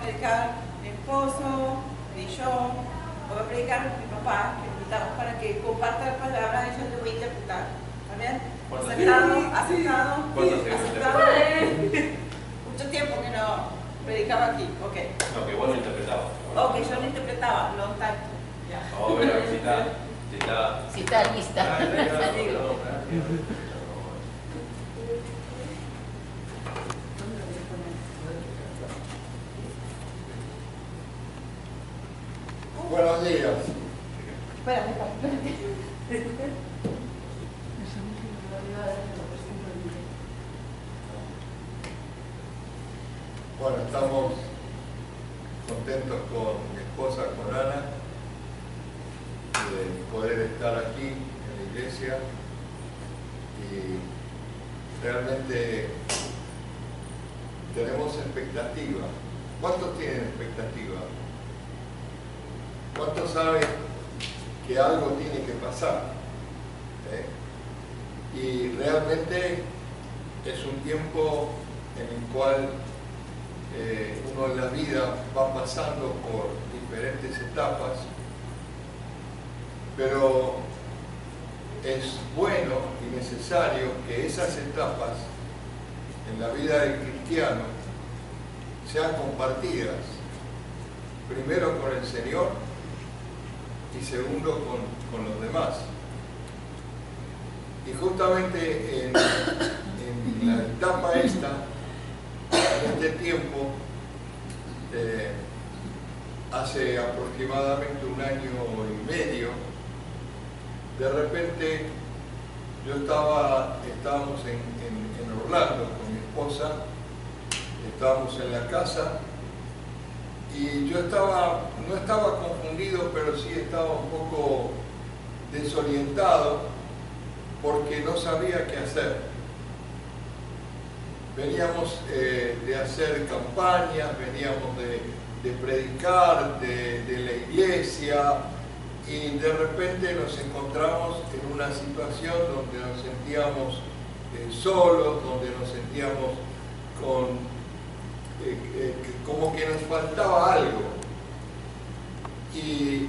predicar mi esposo y yo, o va a predicar mi papá, que invitamos para que comparta la palabra y yo te voy a interpretar. ¿Está bien? Aceptado. Mucho tiempo que no predicaba aquí. Ok. No, que vos lo interpretabas. Ok, yo lo interpretaba, long time. Ya. Vamos a ver si está. Si está lista. Buenos días. Espérate. Bueno, estamos contentos con mi esposa, con Ana, de poder estar aquí en la iglesia y realmente tenemos expectativa. ¿Cuántos tienen expectativa? ¿Cuántos saben que algo tiene que pasar? Y realmente es un tiempo en el cual uno en la vida va pasando por diferentes etapas, pero es bueno y necesario que esas etapas en la vida del cristiano sean compartidas, primero con el Señor y segundo con los demás. Y justamente en la etapa esta, en este tiempo, hace aproximadamente 1 año y medio, de repente estábamos en Orlando con mi esposa, estábamos en la casa y yo no estaba confundido, pero sí estaba un poco desorientado porque no sabía qué hacer. Veníamos de hacer campañas, veníamos de predicar, de la iglesia, y de repente nos encontramos en una situación donde nos sentíamos solos, donde nos sentíamos como que nos faltaba algo. Y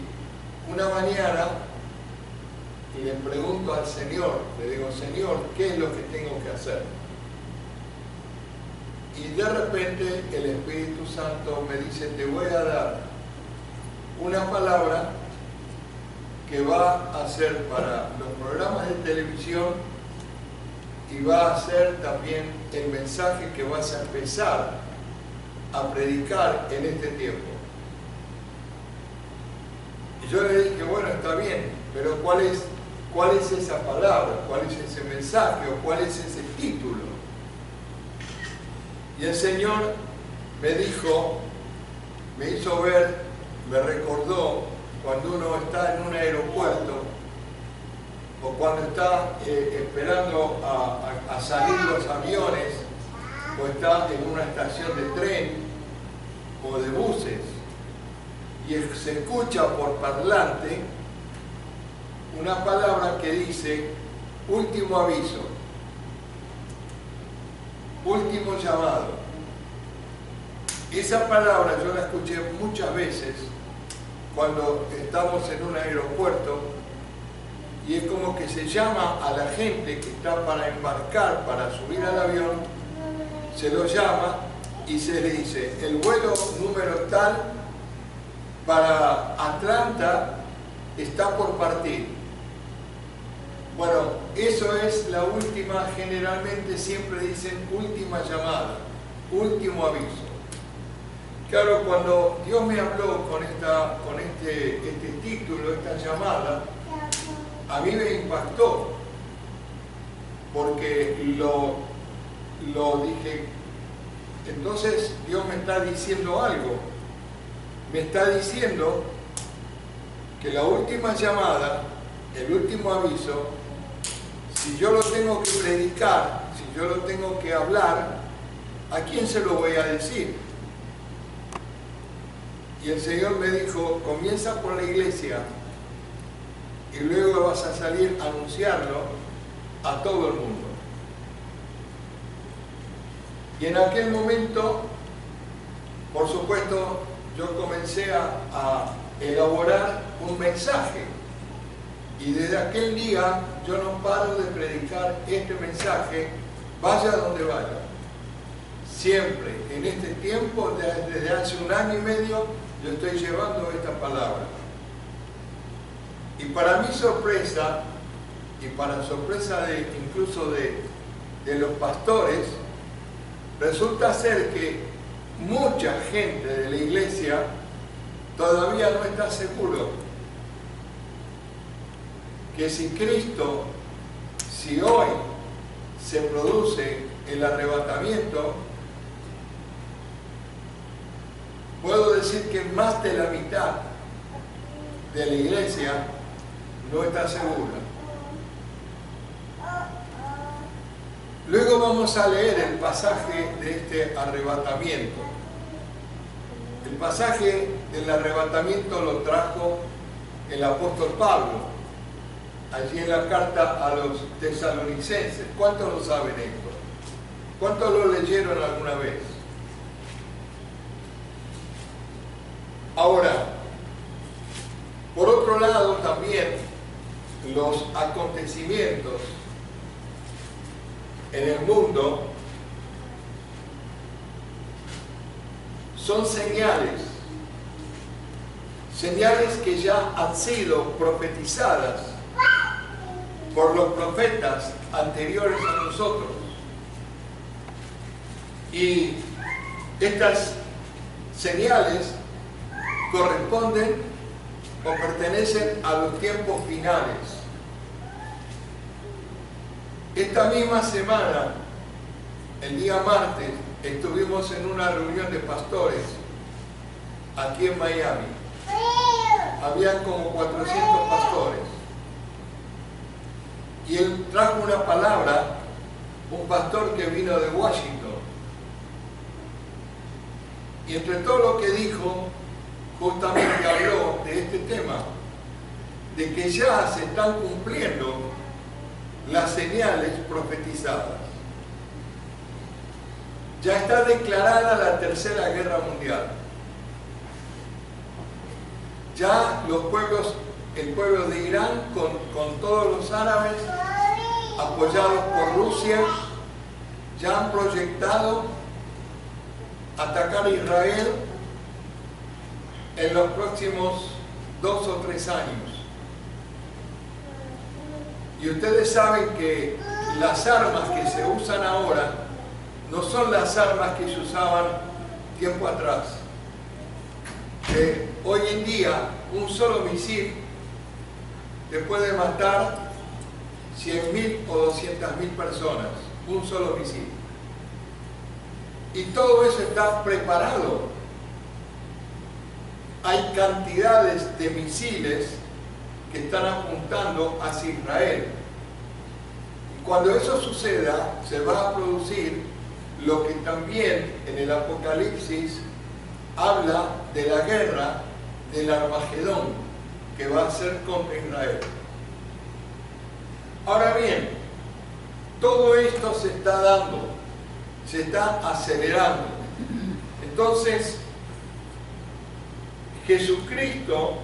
una mañana le pregunto al Señor, le digo: Señor, ¿qué es lo que tengo que hacer? Y de repente el Espíritu Santo me dice: te voy a dar una palabra que va a ser para los programas de televisión y va a ser también el mensaje que vas a empezar a predicar en este tiempo. Y yo le dije: bueno, está bien, pero ¿cuál es esa palabra? ¿Cuál es ese mensaje? ¿O cuál es ese título? Y el Señor me dijo, me hizo ver, me recordó cuando uno está en un aeropuerto o cuando está esperando a salir los aviones, o está en una estación de tren o de buses y se escucha por parlante una palabra que dice: último aviso, último llamado. Esa palabra yo la escuché muchas veces cuando estamos en un aeropuerto y es como que se llama a la gente que está para embarcar, para subir al avión, se lo llama y se le dice: el vuelo número tal para Atlanta está por partir. Bueno, eso es la última, generalmente siempre dicen última llamada, último aviso. Claro, cuando Dios me habló con este título, esta llamada, a mí me impactó, porque lo dije. Entonces Dios me está diciendo algo, me está diciendo que la última llamada, el último aviso, si yo lo tengo que predicar, si yo lo tengo que hablar, ¿a quién se lo voy a decir? Y el Señor me dijo: comienza por la iglesia y luego vas a salir a anunciarlo a todo el mundo. Y en aquel momento por supuesto, yo comencé a elaborar un mensaje. Y desde aquel día yo no paro de predicar este mensaje, vaya donde vaya. Siempre, en este tiempo, desde hace 1 año y medio, yo estoy llevando esta palabra. Y para mi sorpresa, y para sorpresa incluso de los pastores, resulta ser que mucha gente de la iglesia todavía no está seguro que si Cristo, si hoy se produce el arrebatamiento, puedo decir que más de la mitad de la iglesia no está segura. Luego vamos a leer el pasaje de este arrebatamiento. El pasaje del arrebatamiento lo trajo el apóstol Pablo, allí en la carta a los tesalonicenses. ¿Cuántos lo saben esto? ¿Cuántos lo leyeron alguna vez? Ahora, por otro lado también, los acontecimientos en el mundo son señales que ya han sido profetizadas por los profetas anteriores a nosotros. Y estas señales corresponden o pertenecen a los tiempos finales. Esta misma semana, el día martes, estuvimos en una reunión de pastores aquí en Miami. Habían como 400 pastores. Y él trajo una palabra, un pastor que vino de Washington. Y entre todo lo que dijo, justamente habló de este tema, de que ya se están cumpliendo las señales profetizadas. Ya está declarada la Tercera Guerra Mundial. Ya los pueblos, el pueblo de Irán con todos los árabes, apoyados por Rusia, ya han proyectado atacar a Israel en los próximos 2 o 3 años. Y ustedes saben que las armas que se usan ahora no son las armas que se usaban tiempo atrás. Hoy en día un solo misil te puede matar 100.000 o 200.000 personas, un solo misil. Y todo eso está preparado. Hay cantidades de misiles que están apuntando hacia Israel. Y cuando eso suceda, se va a producir lo que también en el Apocalipsis habla de la guerra del Armagedón, que va a ser contra Israel. Ahora bien, todo esto se está dando, se está acelerando. Entonces, Jesucristo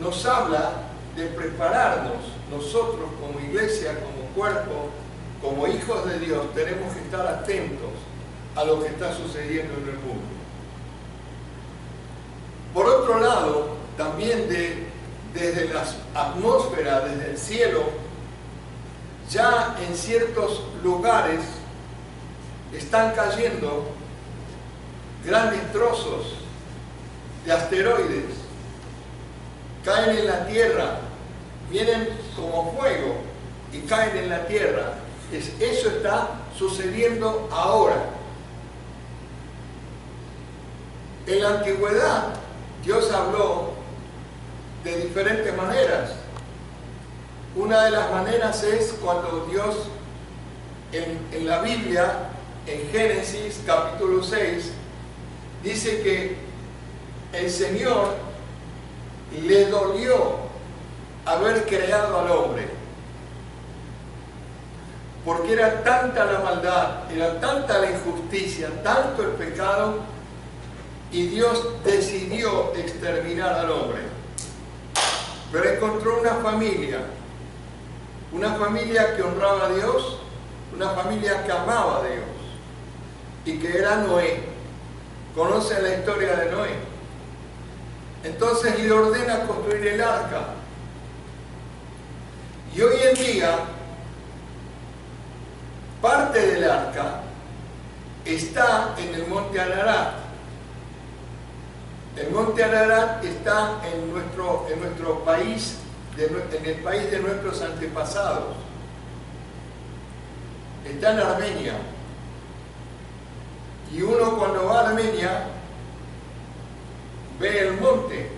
nos habla de prepararnos. Nosotros como iglesia, como cuerpo, como hijos de Dios, tenemos que estar atentos a lo que está sucediendo en el mundo. Por otro lado, también desde las atmósferas, desde el cielo, ya en ciertos lugares están cayendo grandes trozos de asteroides, caen en la Tierra, vienen como fuego y caen en la Tierra. Eso está sucediendo ahora. En la antigüedad, Dios habló de diferentes maneras. Una de las maneras es cuando Dios, en la Biblia, en Génesis capítulo 6, dice que el Señor le dolió haber creado al hombre. porque era tanta la maldad, era tanta la injusticia, tanto el pecado, y Dios decidió exterminar al hombre. Pero encontró una familia que honraba a Dios, una familia que amaba a Dios, y que era Noé. ¿Conocen la historia de Noé? Entonces le ordena construir el arca. Y hoy en día, parte del arca está en el monte Ararat. El monte Ararat está en nuestro país, en el país de nuestros antepasados. Está en Armenia. Y uno cuando va a Armenia ve el monte,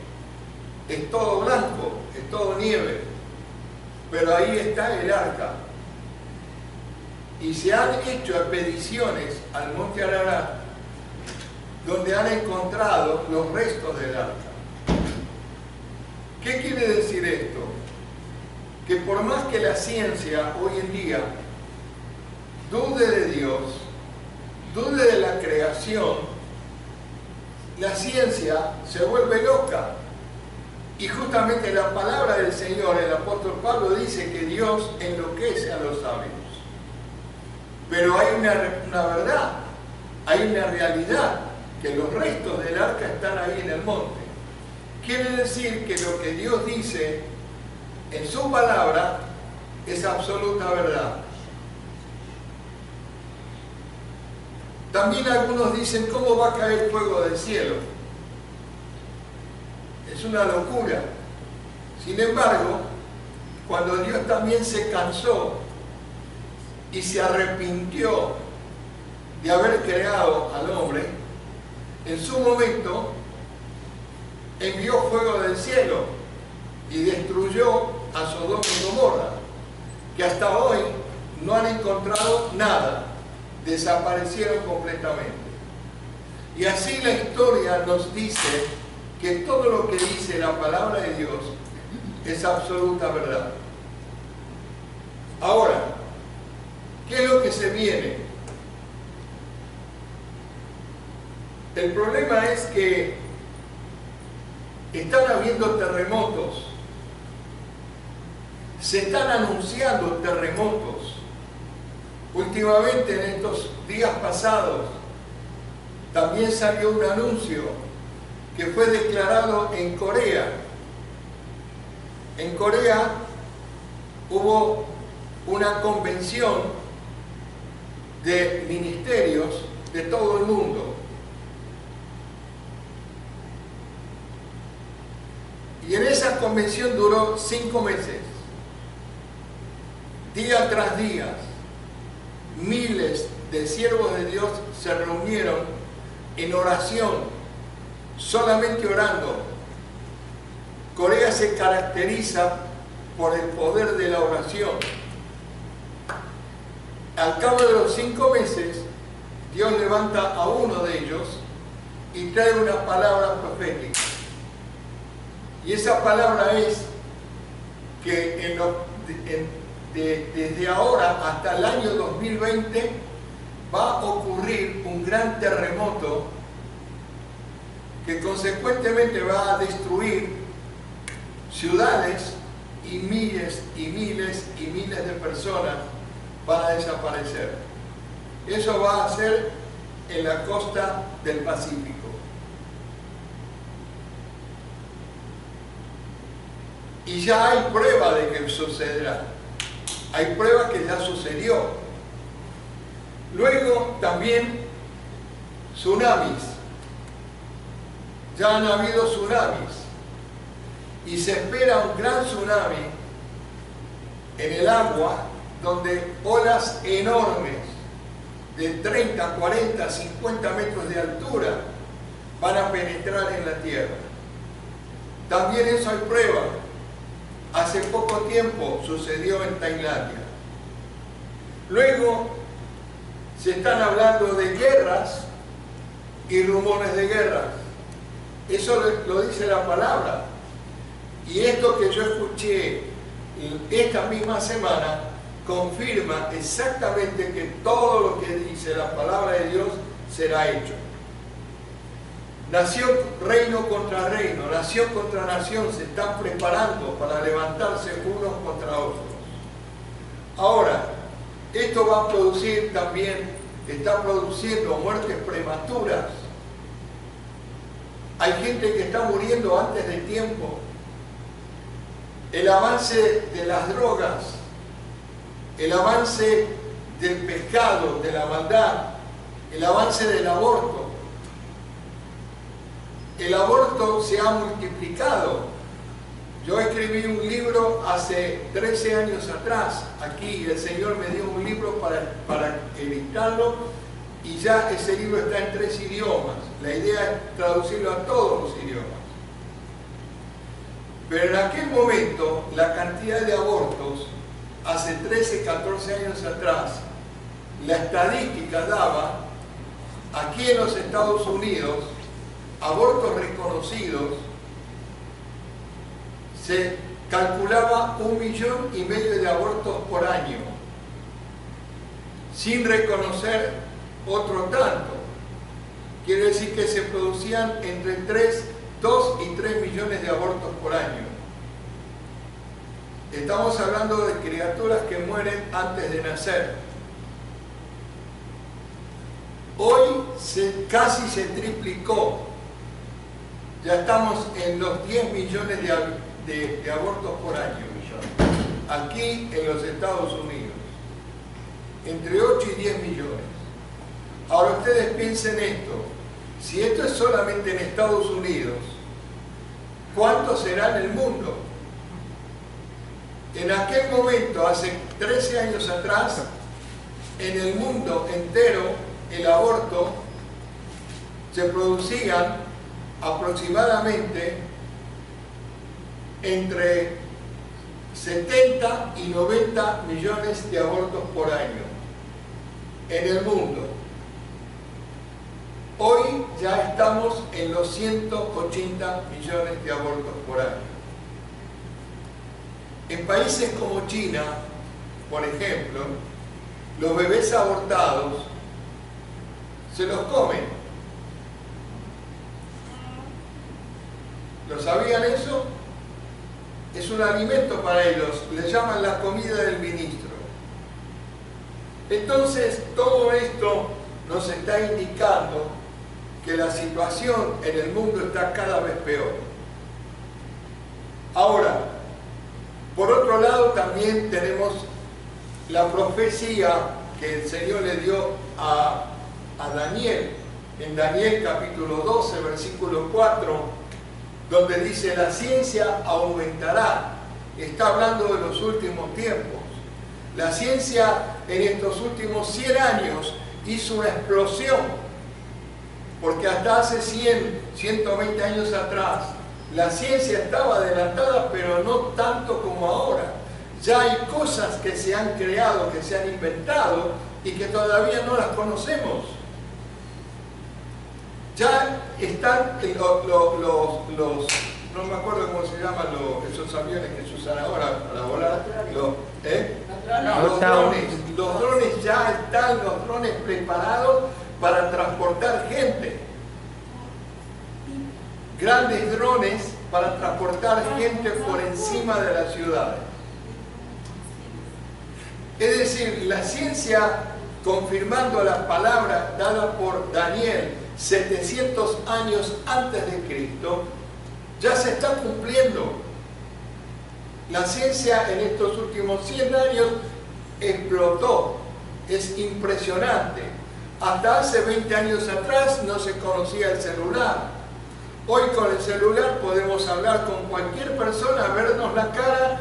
es todo blanco, es todo nieve, pero ahí está el arca. Y se han hecho expediciones al monte Ararat donde han encontrado los restos del arca. ¿Qué quiere decir esto? Que por más que la ciencia hoy en día dude de Dios, dude de la creación, la ciencia se vuelve loca. Y justamente la palabra del Señor, el apóstol Pablo dice que Dios enloquece a los sabios. Pero hay una verdad, hay una realidad, que los restos del arca están ahí en el monte. Quiere decir que lo que Dios dice en su palabra es absoluta verdad. También algunos dicen, ¿cómo va a caer fuego del cielo? Es una locura. Sin embargo, cuando Dios también se cansó y se arrepintió de haber creado al hombre, en su momento envió fuego del cielo y destruyó a Sodoma y Gomorra, que hasta hoy no han encontrado nada, desaparecieron completamente. Y así la historia nos dice que todo lo que dice la palabra de Dios es absoluta verdad. Ahora, ¿qué es lo que se viene? El problema es que están habiendo terremotos, se están anunciando terremotos. Últimamente, en estos días pasados, también salió un anuncio que fue declarado en Corea. En Corea hubo una convención de ministerios de todo el mundo. Y en esa convención duró 5 meses. Día tras día, miles de siervos de Dios se reunieron en oración, solamente orando. Corea se caracteriza por el poder de la oración. Al cabo de los 5 meses, Dios levanta a uno de ellos y trae una palabra profética. Y esa palabra es que desde ahora hasta el año 2020 va a ocurrir un gran terremoto que consecuentemente va a destruir ciudades y miles y miles y miles de personas van a desaparecer. Eso va a ser en la costa del Pacífico. Y ya hay prueba de que sucederá. Hay prueba que ya sucedió. Luego también tsunamis. Ya han habido tsunamis. Y se espera un gran tsunami en el agua, donde olas enormes de 30, 40, 50 metros de altura van a penetrar en la tierra. También eso hay prueba. Hace poco tiempo sucedió en Tailandia. Luego se están hablando de guerras y rumores de guerras. Eso lo dice la palabra. Y esto que yo escuché esta misma semana confirma exactamente que todo lo que dice la palabra de Dios será hecho. Nación, reino contra reino, nación contra nación se están preparando para levantarse unos contra otros. Ahora, esto va a producir también, está produciendo muertes prematuras. Hay gente que está muriendo antes de tiempo. El avance de las drogas, el avance del pecado, de la maldad, el avance del aborto. El aborto se ha multiplicado. Yo escribí un libro hace 13 años atrás. Aquí el Señor me dio un libro para editarlo y ya ese libro está en 3 idiomas. La idea es traducirlo a todos los idiomas. Pero en aquel momento la cantidad de abortos, hace 13, 14 años atrás, la estadística daba, aquí en los Estados Unidos, abortos reconocidos, se calculaba 1,5 millones de abortos por año, sin reconocer otro tanto. Quiere decir que se producían entre 2 y 3 millones de abortos por año. Estamos hablando de criaturas que mueren antes de nacer. Hoy casi se triplicó. Ya estamos en los 10 millones de abortos por año, aquí en los Estados Unidos, entre 8 y 10 millones. Ahora ustedes piensen esto, si esto es solamente en Estados Unidos, ¿cuánto será en el mundo? En aquel momento, hace 13 años atrás, en el mundo entero, el aborto se producían aproximadamente entre 70 y 90 millones de abortos por año en el mundo. Hoy ya estamos en los 180 millones de abortos por año. En países como China, por ejemplo, los bebés abortados se los comen. ¿Lo sabían eso? Es un alimento para ellos, le llaman la comida del ministro. Entonces, todo esto nos está indicando que la situación en el mundo está cada vez peor. Ahora, por otro lado, también tenemos la profecía que el Señor le dio a Daniel, en Daniel capítulo 12, versículo 4, donde dice: la ciencia aumentará. Está hablando de los últimos tiempos. La ciencia en estos últimos 100 años hizo una explosión, porque hasta hace 100, 120 años atrás, la ciencia estaba adelantada, pero no tanto como ahora. Ya hay cosas que se han creado, que se han inventado y que todavía no las conocemos. Ya están no me acuerdo cómo se llaman esos aviones que se usan ahora para volar, los drones. Los drones ya están, los drones preparados para transportar gente. Grandes drones para transportar gente por encima de las ciudades. Es decir, la ciencia, confirmando la palabra dada por Daniel 700 años antes de Cristo, ya se está cumpliendo. La ciencia en estos últimos 100 años explotó. Es impresionante. Hasta hace 20 años atrás no se conocía el celular. Hoy con el celular podemos hablar con cualquier persona, vernos la cara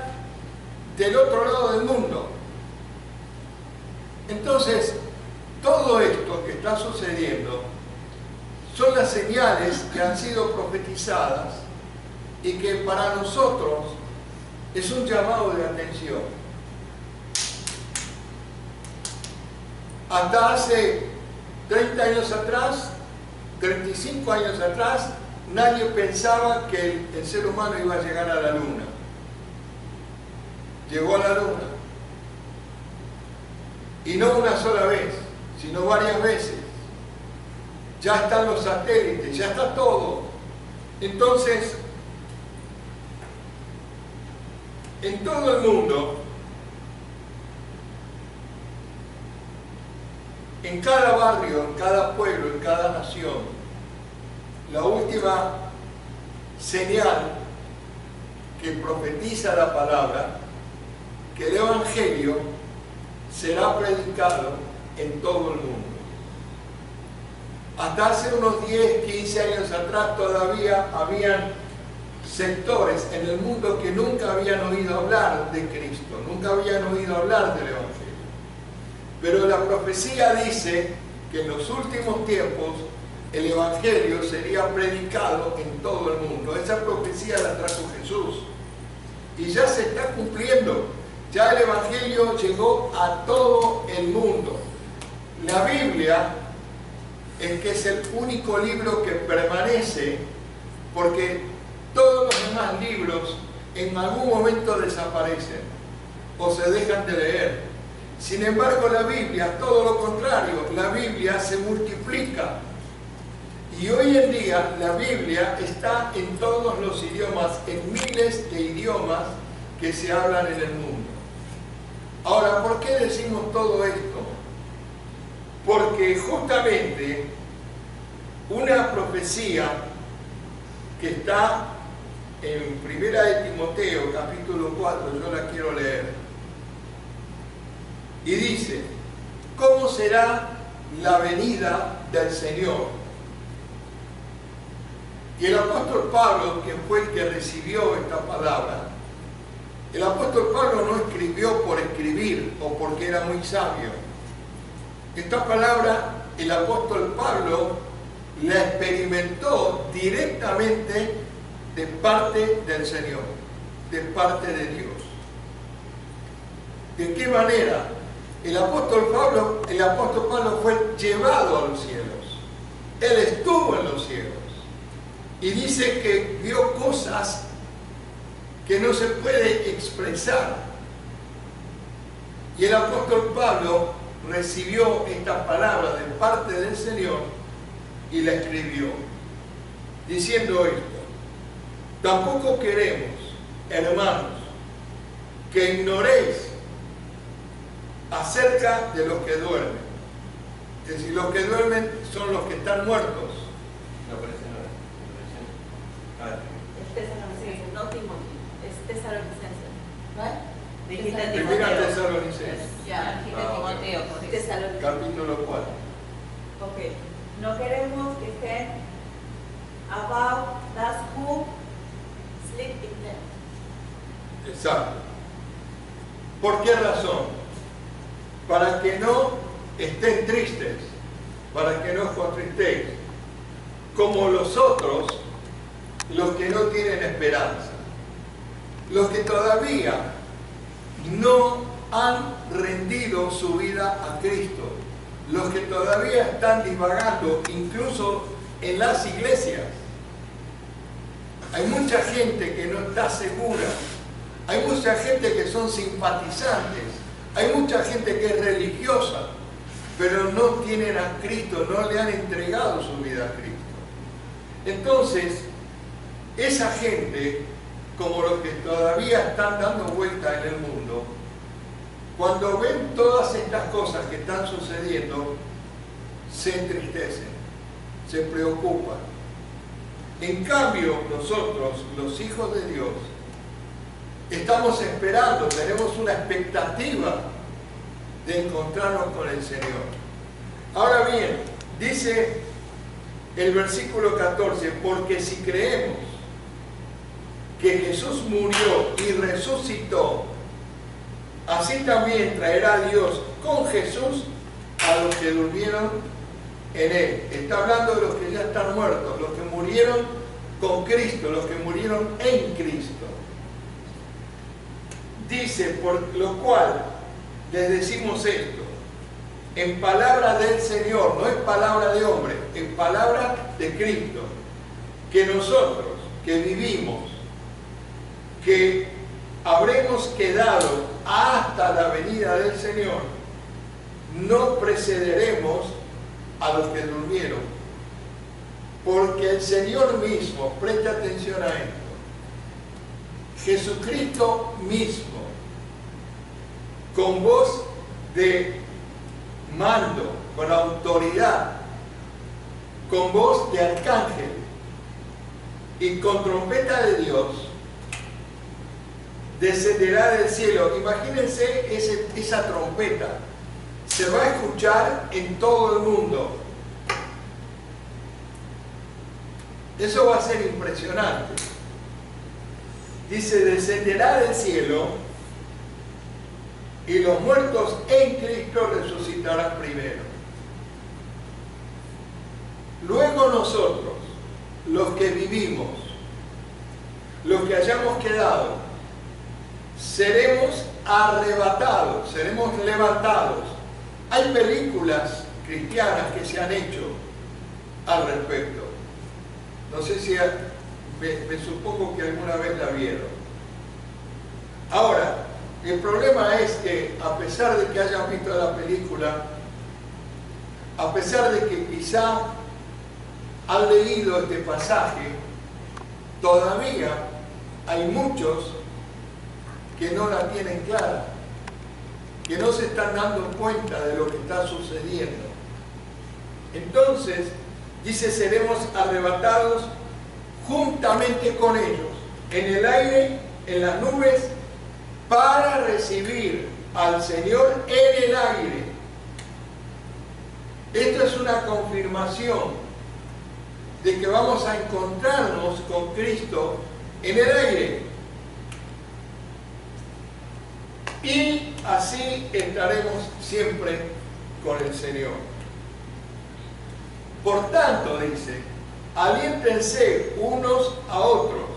del otro lado del mundo. Entonces, todo esto que está sucediendo son las señales que han sido profetizadas y que para nosotros es un llamado de atención. Hasta hace 30 años atrás, 35 años atrás, nadie pensaba que el ser humano iba a llegar a la luna. Llegó a la luna. Y no una sola vez, sino varias veces. Ya están los satélites, ya está todo. Entonces, en todo el mundo, en cada barrio, en cada pueblo, en cada nación, la última señal que profetiza la palabra, que el Evangelio será predicado en todo el mundo. Hasta hace unos 10, 15 años atrás todavía habían sectores en el mundo que nunca habían oído hablar de Cristo, nunca habían oído hablar del Evangelio. Pero la profecía dice que en los últimos tiempos el Evangelio sería predicado en todo el mundo. Esa profecía la trajo Jesús. Y ya se está cumpliendo. Ya el Evangelio llegó a todo el mundo. La Biblia es que es el único libro que permanece, porque todos los demás libros en algún momento desaparecen o se dejan de leer. Sin embargo, la Biblia, todo lo contrario, la Biblia se multiplica. Y hoy en día la Biblia está en todos los idiomas, en miles de idiomas que se hablan en el mundo. Ahora, ¿por qué decimos todo esto? Porque justamente una profecía que está en 1 de Timoteo, capítulo 4, yo la quiero leer, y dice: ¿cómo será la venida del Señor? Y el apóstol Pablo, que fue el que recibió esta palabra, el apóstol Pablo no escribió por escribir o porque era muy sabio. Esta palabra el apóstol Pablo la experimentó directamente de parte del Señor, de parte de Dios. ¿De qué manera? El apóstol Pablo fue llevado a los cielos. Él estuvo en los cielos. Y dice que vio cosas que no se puede expresar. Y el apóstol Pablo recibió esta palabra de parte del Señor y la escribió, diciendo esto: tampoco queremos, hermanos, que ignoréis acerca de los que duermen. Es decir, los que duermen son los que están muertos. No parece nada. Es Tesalonicenses, no Timoteo, es Tesalonicenses. Primera Timoteo. Tesalonicenses, Ya, Timoteo, Tesalonicenses. capítulo 4. Ok. No queremos que estén about those who sleep in them. Exacto. ¿Por qué razón? Para que no estén tristes, para que no os contristéis, como los otros, los que no tienen esperanza, los que todavía no han rendido su vida a Cristo, los que todavía están divagando incluso en las iglesias. Hay mucha gente que no está segura, hay mucha gente que son simpatizantes, hay mucha gente que es religiosa, pero no tienen a Cristo, no le han entregado su vida a Cristo. Entonces, esa gente, como los que todavía están dando vuelta en el mundo, cuando ven todas estas cosas que están sucediendo, se entristecen, se preocupan. En cambio, nosotros, los hijos de Dios, estamos esperando, tenemos una expectativa de encontrarnos con el Señor. Ahora bien, dice el versículo 14: porque si creemos que Jesús murió y resucitó, así también traerá Dios con Jesús a los que durmieron en Él. Está hablando de los que ya están muertos, los que murieron con Cristo, los que murieron en Cristo. Dice: por lo cual les decimos esto, en palabra del Señor, no es palabra de hombre, en palabra de Cristo, que nosotros que vivimos, que habremos quedado hasta la venida del Señor, no precederemos a los que durmieron, porque el Señor mismo, presta atención a esto, Jesucristo mismo, con voz de mando, con autoridad, con voz de arcángel y con trompeta de Dios, descenderá del cielo. Imagínense esa trompeta. Se va a escuchar en todo el mundo. Eso va a ser impresionante. Dice, descenderá del cielo y los muertos en Cristo resucitarán primero. Luego nosotros, los que vivimos, los que hayamos quedado, seremos arrebatados, seremos levantados. Hay películas cristianas que se han hecho al respecto. No sé si me supongo que alguna vez la vieron. Ahora, el problema es que a pesar de que hayan visto la película, a pesar de que quizá han leído este pasaje, todavía hay muchos que no la tienen clara, que no se están dando cuenta de lo que está sucediendo. Entonces, dice, seremos arrebatados juntamente con ellos, en el aire, en las nubes, para recibir al Señor en el aire. Esto es una confirmación de que vamos a encontrarnos con Cristo en el aire. Y así estaremos siempre con el Señor. Por tanto, dice, aliéntense unos a otros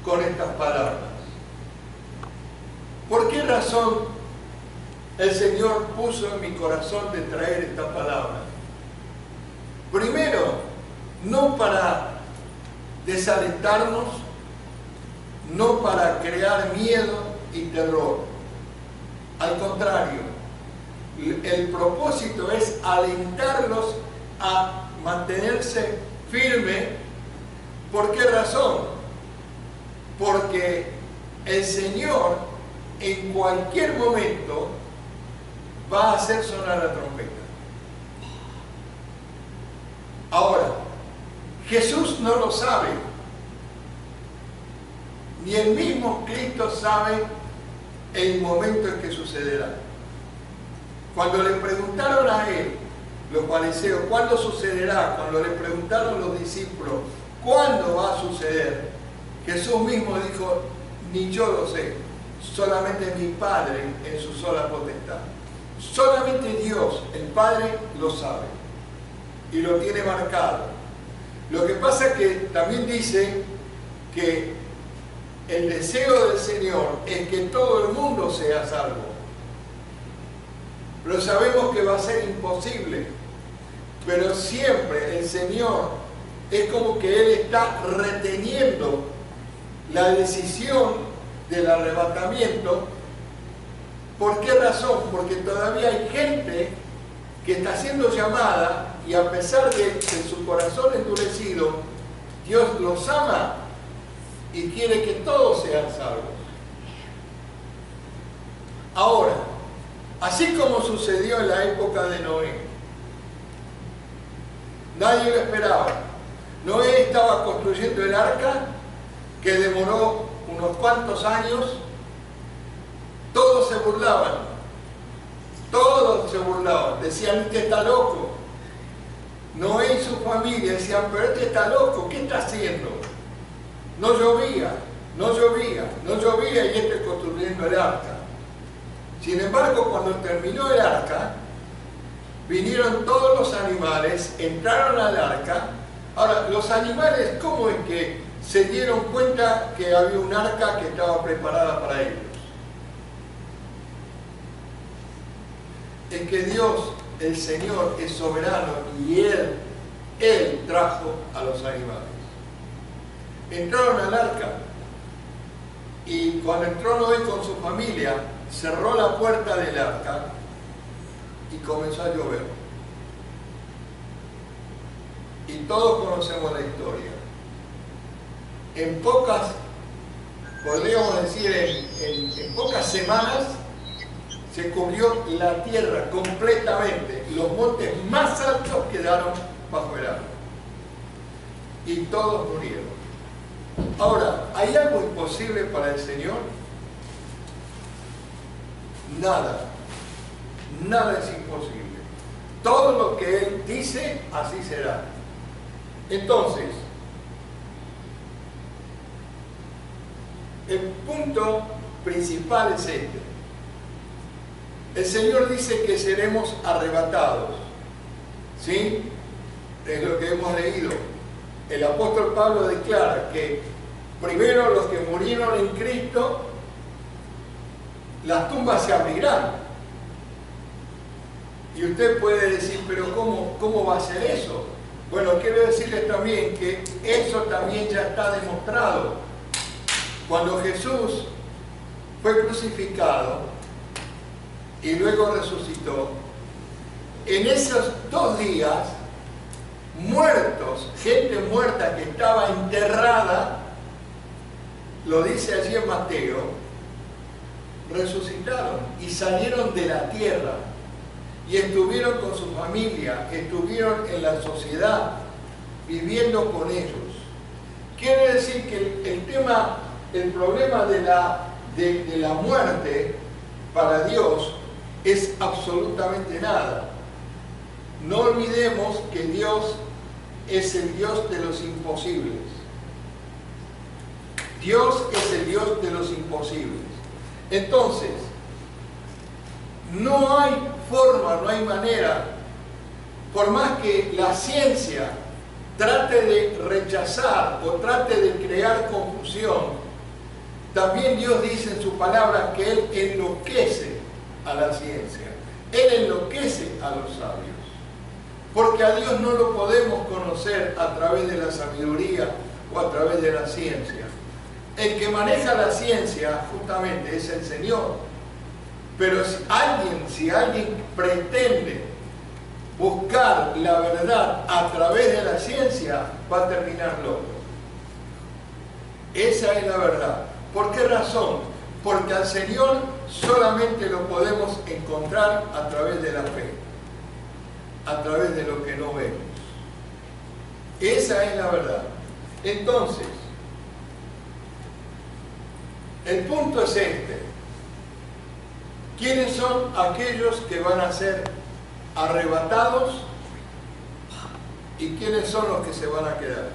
con estas palabras. ¿Por qué razón el Señor puso en mi corazón de traer esta palabra? Primero, no para desalentarnos, no para crear miedo y terror. Al contrario, el propósito es alentarlos a mantenerse firme. ¿Por qué razón? Porque el Señor en cualquier momento va a hacer sonar la trompeta. Ahora, Jesús no lo sabe, ni el mismo Cristo sabe el momento en que sucederá. Cuando le preguntaron a él, los fariseos, ¿cuándo sucederá? Cuando le preguntaron los discípulos, ¿cuándo va a suceder? Jesús mismo dijo, ni yo lo sé, solamente mi Padre en su sola potestad. Solamente Dios, el Padre, lo sabe y lo tiene marcado. Lo que pasa es que también dice que el deseo del Señor es que todo el mundo sea salvo. Pero sabemos que va a ser imposible. Pero siempre el Señor es como que Él está reteniendo la decisión del arrebatamiento. ¿Por qué razón? Porque todavía hay gente que está siendo llamada y a pesar de su corazón endurecido, Dios los ama y quiere que todos sean salvos. Ahora, así como sucedió en la época de Noé, nadie lo esperaba. Noé estaba construyendo el arca que demoró unos cuantos años. Todos se burlaban. Todos se burlaban. Decían, este está loco. Noé y su familia decían, pero este está loco, ¿qué está haciendo? No llovía, no llovía, no llovía y este construyendo el arca. Sin embargo, cuando terminó el arca, vinieron todos los animales, entraron al arca. Ahora, los animales, ¿cómo es que se dieron cuenta que había un arca que estaba preparada para ellos? Es que Dios, el Señor, es soberano y Él trajo a los animales. Entraron al arca y cuando entró Noé con su familia, cerró la puerta del arca y comenzó a llover. Y todos conocemos la historia. En pocas, podríamos decir, en pocas semanas se cubrió la tierra completamente. Los montes más altos quedaron bajo el agua. Y todos murieron. Ahora, ¿hay algo imposible para el Señor? Nada. Nada es imposible. Todo lo que Él dice, así será. Entonces, el punto principal es este. El Señor dice que seremos arrebatados. ¿Sí? Es lo que hemos leído. El apóstol Pablo declara que primero los que murieron en Cristo, las tumbas se abrirán. Y usted puede decir, pero ¿cómo va a ser eso? Bueno, quiero decirles también que eso también ya está demostrado. Cuando Jesús fue crucificado y luego resucitó, en esos 2 días, muertos, gente muerta que estaba enterrada, lo dice allí en Mateo, resucitaron y salieron de la tierra y estuvieron con su familia, estuvieron en la sociedad, viviendo con ellos. Quiere decir que el problema de la muerte para Dios es absolutamente nada. No olvidemos que Dios es el Dios de los imposibles. Dios es el Dios de los imposibles. Entonces, no hay forma, no hay manera, por más que la ciencia trate de rechazar o trate de crear confusión, también Dios dice en su palabra que Él enloquece a la ciencia. Él enloquece a los sabios. Porque a Dios no lo podemos conocer a través de la sabiduría o a través de la ciencia. El que maneja la ciencia justamente es el Señor. Pero si alguien pretende buscar la verdad a través de la ciencia, va a terminar loco. Esa es la verdad. ¿Por qué razón? Porque al Señor solamente lo podemos encontrar a través de la fe, a través de lo que no vemos. Esa es la verdad. Entonces, el punto es este. ¿Quiénes son aquellos que van a ser arrebatados y quiénes son los que se van a quedar?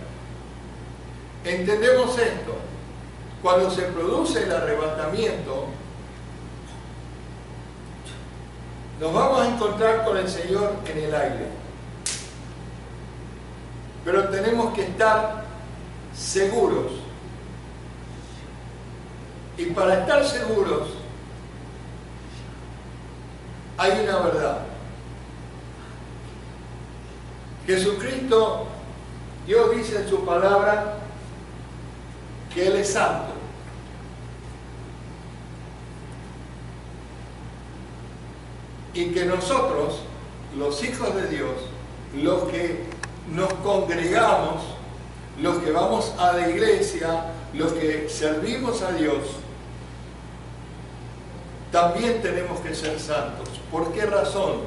Entendemos esto. Cuando se produce el arrebatamiento, nos vamos a encontrar con el Señor en el aire. Pero tenemos que estar seguros. Y para estar seguros, hay una verdad. Jesucristo, Dios dice en su palabra que Él es santo. Y que nosotros, los hijos de Dios, los que nos congregamos, los que vamos a la iglesia, los que servimos a Dios, también tenemos que ser santos. ¿Por qué razón?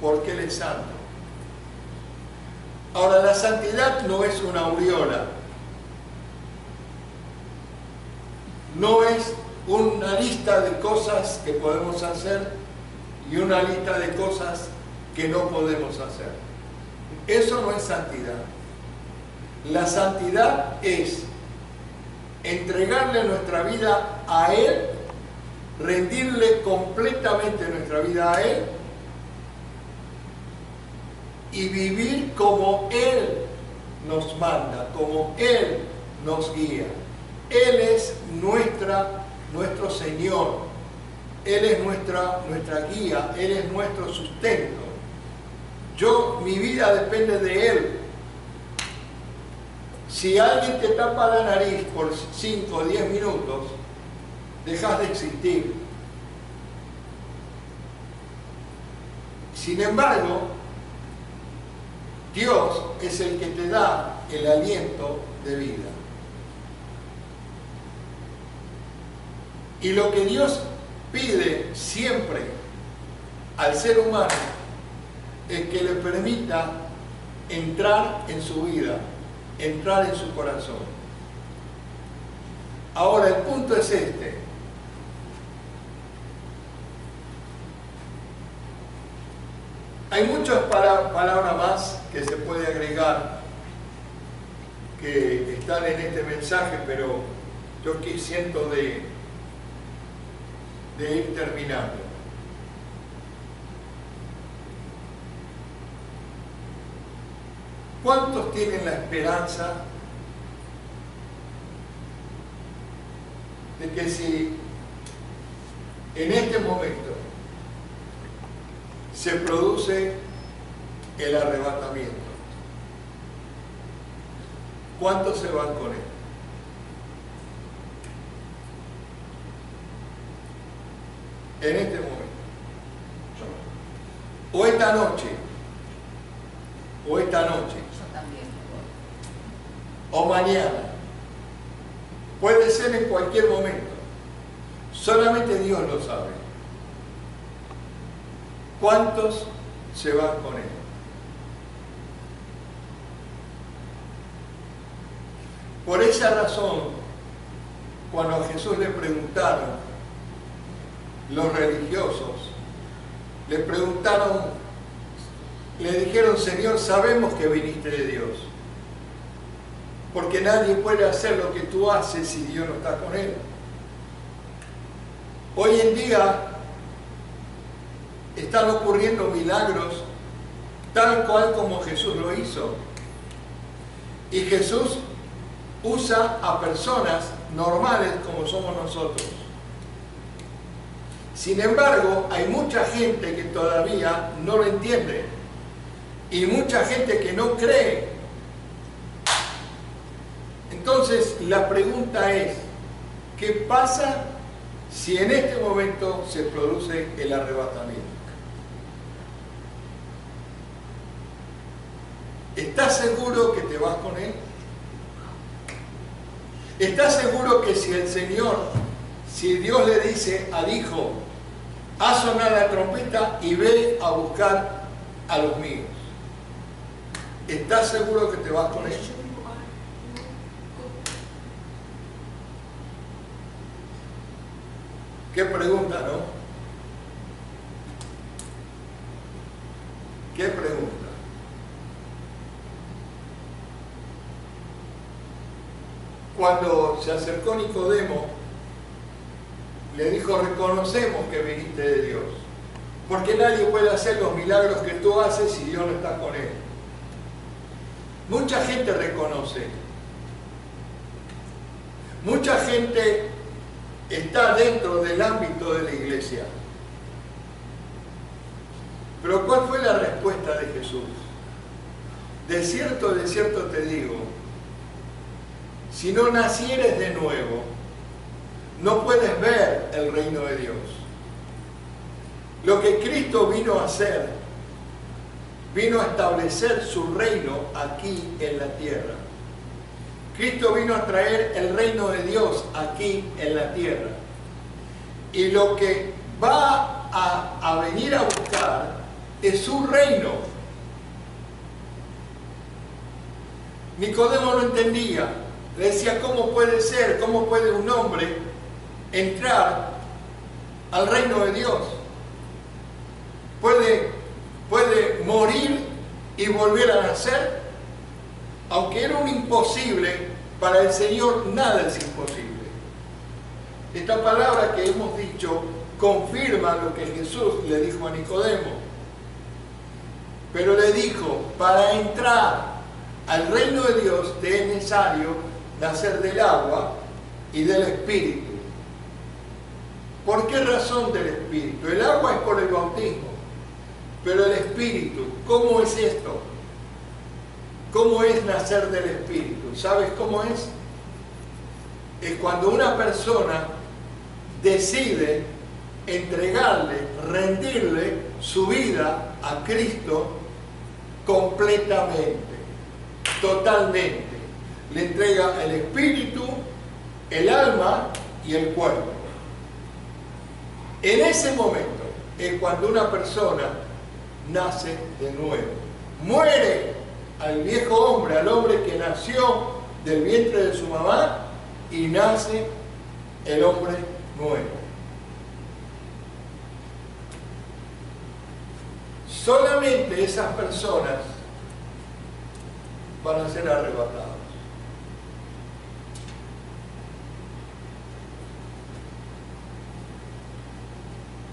Porque Él es santo. Ahora, la santidad no es una aureola. No es una lista de cosas que podemos hacer y una lista de cosas que no podemos hacer. Eso no es santidad. La santidad es entregarle nuestra vida a Él, rendirle completamente nuestra vida a Él y vivir como Él nos manda, como Él nos guía. Él es nuestro Señor. Él es nuestra guía, Él es nuestro sustento. Mi vida depende de Él. Si alguien te tapa la nariz por 5 o 10 minutos, dejas de existir. Si Sin embargo, Dios es el que te da el aliento de vida. Y lo que Dios pide siempre al ser humano es que le permita entrar en su vida, entrar en su corazón. Ahora, el punto es este. Hay muchas palabras más que se puede agregar que están en este mensaje, pero yo aquí siento de ir terminando. ¿Cuántos tienen la esperanza de que si en este momento se produce el arrebatamiento, cuántos se van con él? En este momento, o esta noche, o mañana, puede ser en cualquier momento, solamente Dios lo sabe. ¿Cuántos se van con él? Por esa razón, cuando a Jesús le preguntaron los religiosos, le dijeron: Señor, sabemos que viniste de Dios, porque nadie puede hacer lo que tú haces si Dios no está con él. Hoy en día están ocurriendo milagros tal cual como Jesús lo hizo. Y Jesús usa a personas normales como somos nosotros. Sin embargo, hay mucha gente que todavía no lo entiende y mucha gente que no cree. Entonces, la pregunta es: ¿qué pasa si en este momento se produce el arrebatamiento? ¿Estás seguro que te vas con él? ¿Estás seguro que si el Señor, si Dios le dice al Hijo: haz sonar la trompeta y ve a buscar a los míos, ¿estás seguro que te vas con él? ¿Qué pregunta, no? ¿Qué pregunta? Cuando se acercó Nicodemo, le dijo: reconocemos que viniste de Dios, porque nadie puede hacer los milagros que tú haces si Dios no está con él. Mucha gente reconoce, mucha gente está dentro del ámbito de la iglesia. Pero ¿cuál fue la respuesta de Jesús? De cierto te digo, si no nacieres de nuevo, no puedes ver el reino de Dios. Lo que Cristo vino a hacer, vino a establecer su reino aquí en la tierra. Cristo vino a traer el reino de Dios aquí en la tierra. Y lo que va a venir a buscar es su reino. Nicodemo no entendía. Le decía: ¿cómo puede ser? ¿Cómo puede un hombre entrar al reino de Dios? ¿Puede morir y volver a nacer? Aunque era un imposible, para el Señor nada es imposible. Esta palabra que hemos dicho confirma lo que Jesús le dijo a Nicodemo. Pero le dijo: para entrar al reino de Dios te es necesario nacer del agua y del Espíritu. ¿Por qué razón del Espíritu? El agua es por el bautismo, pero el Espíritu, ¿cómo es esto? ¿Cómo es nacer del Espíritu? ¿Sabes cómo es? Es cuando una persona decide entregarle, rendirle su vida a Cristo completamente, totalmente. Le entrega el espíritu, el alma y el cuerpo. En ese momento es cuando una persona nace de nuevo. Muere al viejo hombre, al hombre que nació del vientre de su mamá, y nace el hombre nuevo. Solamente esas personas van a ser arrebatadas.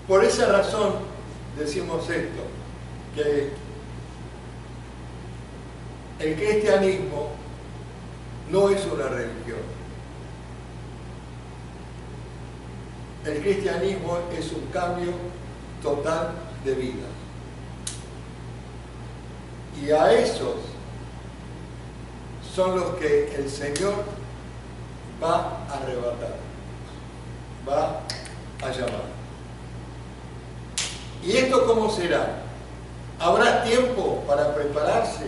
Por esa razón decimos esto, que el cristianismo no es una religión. El cristianismo es un cambio total de vida. Y a esos son los que el Señor va a arrebatar, va a llamar. ¿Y esto cómo será? ¿Habrá tiempo para prepararse?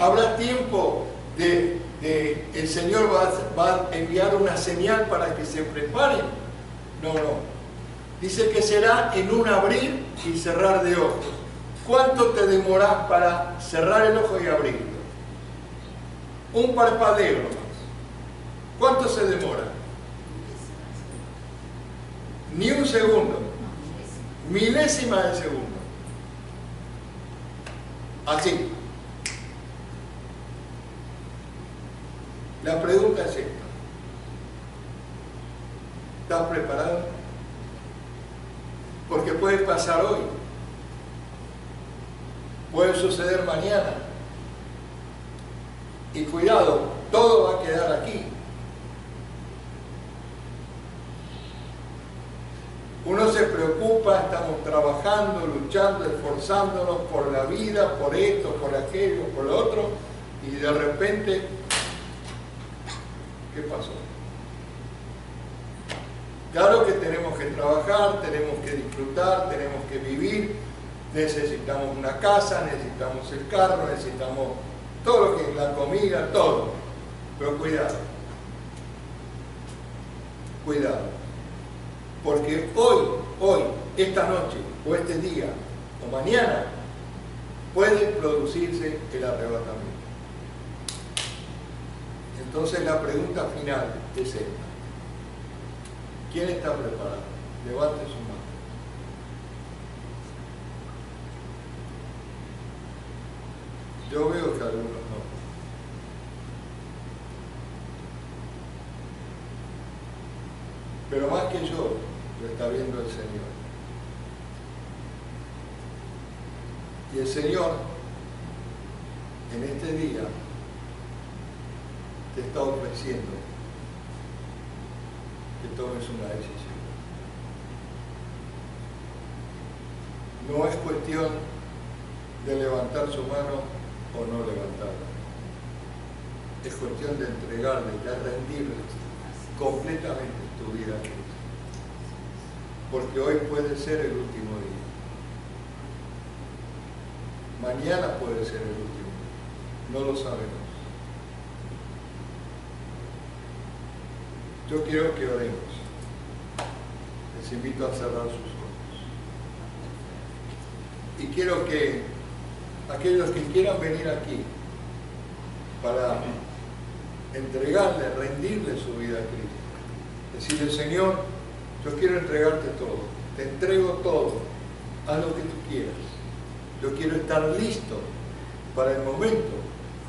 ¿Habrá tiempo el Señor va a enviar una señal para que se preparen? No. Dice que será en un abrir y cerrar de ojos. ¿Cuánto te demorás para cerrar el ojo y abrirlo? Un parpadeo nomás. ¿Cuánto se demora? Ni un segundo. Milésima de segundo. Así. La pregunta es esta. ¿Estás preparado? Porque puede pasar hoy. Puede suceder mañana. Y cuidado, todo va a quedar aquí. Uno se preocupa, estamos trabajando, luchando, esforzándonos por la vida, por esto, por aquello, por lo otro, y de repente, ¿qué pasó? Claro que tenemos que trabajar, tenemos que disfrutar, tenemos que vivir, necesitamos una casa, necesitamos el carro, necesitamos todo lo que es la comida, todo. Pero cuidado. Cuidado. Porque hoy, esta noche, o este día, o mañana, puede producirse el arrebatamiento. Entonces la pregunta final es esta. ¿Quién está preparado? Levante su mano. Yo veo que algunos no. Pero más que yo, lo está viendo el Señor. Y el Señor, en este día, te está ofreciendo que tomes una decisión. No es cuestión de levantar su mano o no levantarla. Es cuestión de entregarle, de rendirle completamente tu vida a Cristo. Porque hoy puede ser el último día. Mañana puede ser el último día. No lo sabemos. Yo quiero que oremos. Les invito a cerrar sus ojos. Y quiero que aquellos que quieran venir aquí para entregarle, rendirle su vida a Cristo, decirle: Señor, yo quiero entregarte todo, te entrego todo, haz lo que tú quieras. Yo quiero estar listo para el momento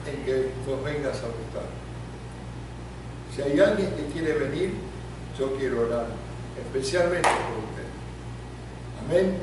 en que nos vengas a buscar. Si hay alguien que quiere venir, yo quiero orar especialmente por usted. Amén.